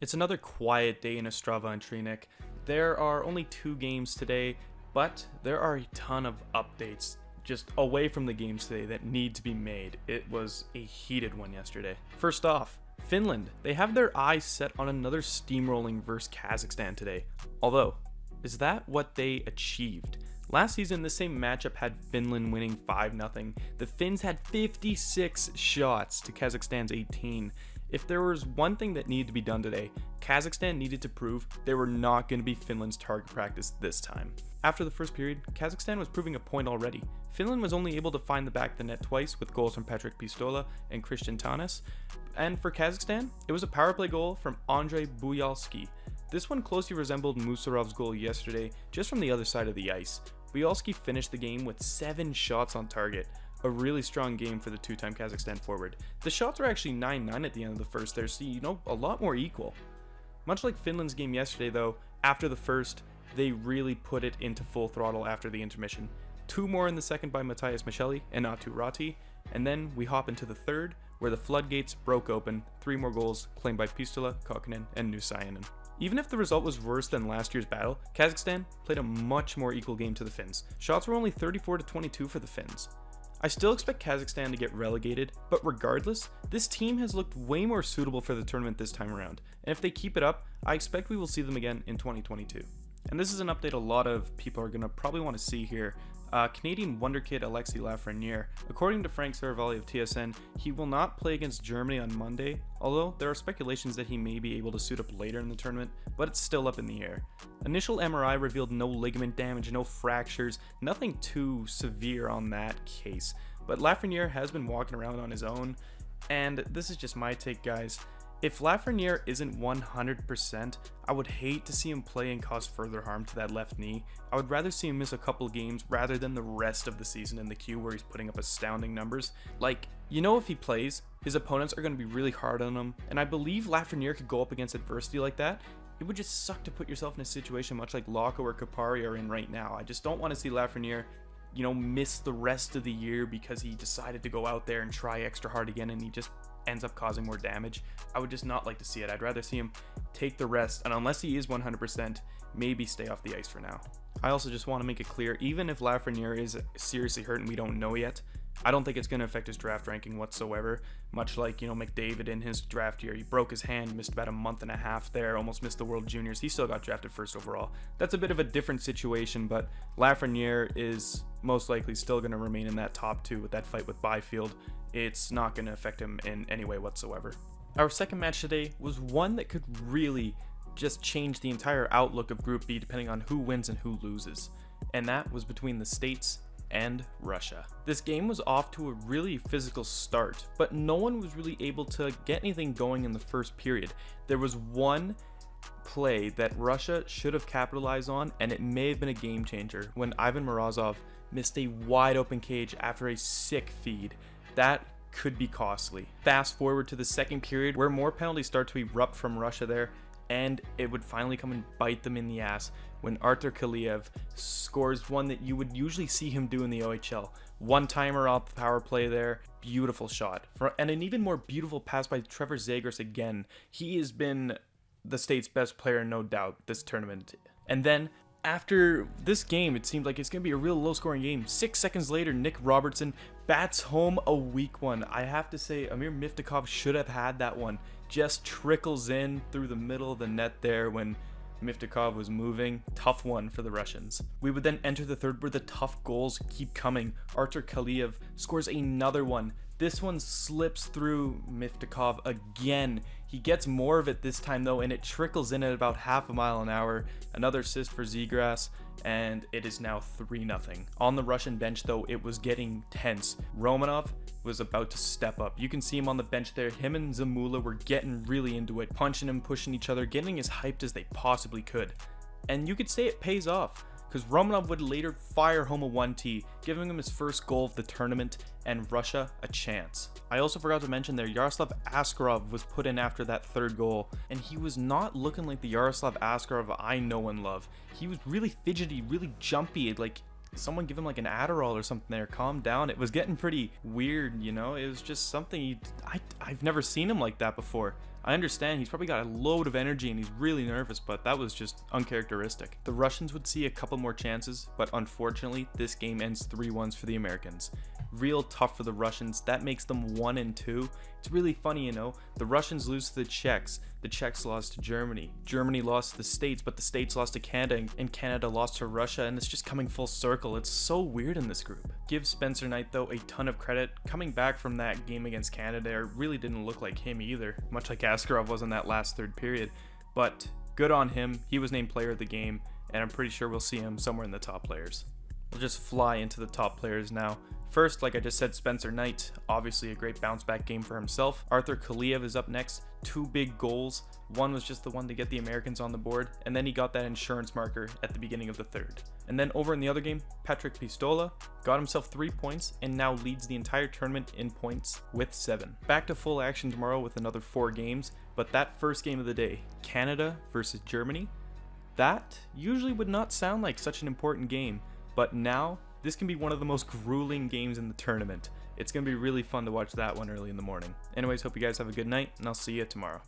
It's another quiet day in Ostrava and Trinek. There are only 2 games today, but there are a ton of updates just away from the games today that need to be made. It was a heated one yesterday. First off, Finland. They have their eyes set on another steamrolling versus Kazakhstan today. Although, is that what they achieved? Last season, the same matchup had Finland winning 5-0. The Finns had 56 shots to Kazakhstan's 18. If there was one thing that needed to be done today, Kazakhstan needed to prove they were not going to be Finland's target practice this time. After the first period, Kazakhstan was proving a point already. Finland was only able to find the back of the net twice with goals from Patrick Pistola and Christian Tanas. And for Kazakhstan, it was a power play goal from Andrei Buyalski. This one closely resembled Musarov's goal yesterday, just from the other side of the ice. Buyalski finished the game with 7 shots on target. A really strong game for the 2-time Kazakhstan forward. The shots were actually 9-9 at the end of the first there, so a lot more equal. Much like Finland's game yesterday though, after the first, they really put it into full throttle after the intermission. 2 more in the second by Matthias Micheli and Atu Ratti, and then we hop into the third, where the floodgates broke open, 3 more goals claimed by Pistola, Kokkonen, and Nusayanen. Even if the result was worse than last year's battle, Kazakhstan played a much more equal game to the Finns. Shots were only 34-22 for the Finns. I still expect Kazakhstan to get relegated, but regardless, this team has looked way more suitable for the tournament this time around, and if they keep it up, I expect we will see them again in 2022. And this is an update a lot of people are going to probably want to see here. Canadian wonderkid Alexis Lafreniere. According to Frank Saravalli of TSN, he will not play against Germany on Monday, although there are speculations that he may be able to suit up later in the tournament, but it's still up in the air. Initial MRI revealed no ligament damage, no fractures, nothing too severe on that case, but Lafreniere has been walking around on his own, and this is just my take, guys. If Lafreniere isn't 100%, I would hate to see him play and cause further harm to that left knee. I would rather see him miss a couple games rather than the rest of the season in the queue where he's putting up astounding numbers. If he plays, his opponents are going to be really hard on him, and I believe Lafreniere could go up against adversity like that. It would just suck to put yourself in a situation much like Lako or Kapari are in right now. I just don't want to see Lafreniere miss the rest of the year because he decided to go out there and try extra hard again and he just ends up causing more damage. I would just not like to see it. I'd rather see him take the rest, and unless he is 100%, maybe stay off the ice for now. I also just want to make it clear, even if Lafreniere is seriously hurt and we don't know yet, I don't think it's going to affect his draft ranking whatsoever. Much like, McDavid in his draft year. He broke his hand, missed about a month and a half there, almost missed the World Juniors. He still got drafted first overall. That's a bit of a different situation, but Lafreniere is most likely still going to remain in that top 2 with that fight with Byfield. It's not going to affect him in any way whatsoever. Our second match today was one that could really just change the entire outlook of Group B depending on who wins and who loses. And that was between the States and Russia. This game was off to a really physical start, but no one was really able to get anything going in the first period. There was one play that Russia should have capitalized on, and it may have been a game changer when Ivan Morozov missed a wide open cage after a sick feed. That could be costly. Fast forward to the second period where more penalties start to erupt from Russia there, and it would finally come and bite them in the ass when Artur Kaliev scores one that you would usually see him do in the OHL. One-timer off the power play there, beautiful shot. And an even more beautiful pass by Trevor Zagras again. He has been the state's best player, no doubt, this tournament. And then after this game, it seemed like it's going to be a real low-scoring game. 6 seconds later, Nick Robertson bats home a weak one. I have to say, Amir Miftakov should have had that one. Just trickles in through the middle of the net there when Miftakov was moving. Tough one for the Russians. We would then enter the third where the tough goals keep coming. Artur Kaliev scores another one. This one slips through Miftakov again. He gets more of it this time though, and it trickles in at about half a mile an hour. Another assist for Zagras, and it is now 3-0. On the Russian bench though, it was getting tense. Romanov was about to step up. You can see him on the bench there. Him and Zamula were getting really into it, punching and pushing each other, getting as hyped as they possibly could. And you could say it pays off, because Romanov would later fire home a 1T, giving him his first goal of the tournament and Russia a chance. I also forgot to mention there, Yaroslav Askarov was put in after that third goal, and he was not looking like the Yaroslav Askarov I know and love. He was really fidgety, really jumpy, like someone give him like an Adderall or something there, calm down. It was getting pretty weird, it was just something I've never seen him like that before. I understand he's probably got a load of energy and he's really nervous, but that was just uncharacteristic. The Russians would see a couple more chances, but unfortunately, this game ends 3-1 for the Americans. Real tough for the Russians. That makes them 1-2. It's really funny, you know. The Russians lose to the Czechs lost to Germany. Germany lost to the States, but the States lost to Canada, and Canada lost to Russia, and it's just coming full circle. It's so weird in this group. Give Spencer Knight, though, a ton of credit. Coming back from that game against Canada, it really didn't look like him either, much like Askarov was in that last third period. But good on him. He was named player of the game, and I'm pretty sure we'll see him somewhere in the top players. We'll just fly into the top players now. First, like I just said, Spencer Knight, obviously a great bounce back game for himself. Arthur Kaliev is up next, 2 big goals. One was just the one to get the Americans on the board, and then he got that insurance marker at the beginning of the third. And then over in the other game, Patrick Pistola got himself 3 points and now leads the entire tournament in points with 7. Back to full action tomorrow with another 4 games, but that first game of the day, Canada versus Germany, that usually would not sound like such an important game, but now this can be one of the most grueling games in the tournament. It's going to be really fun to watch that one early in the morning. Anyways, hope you guys have a good night, and I'll see you tomorrow.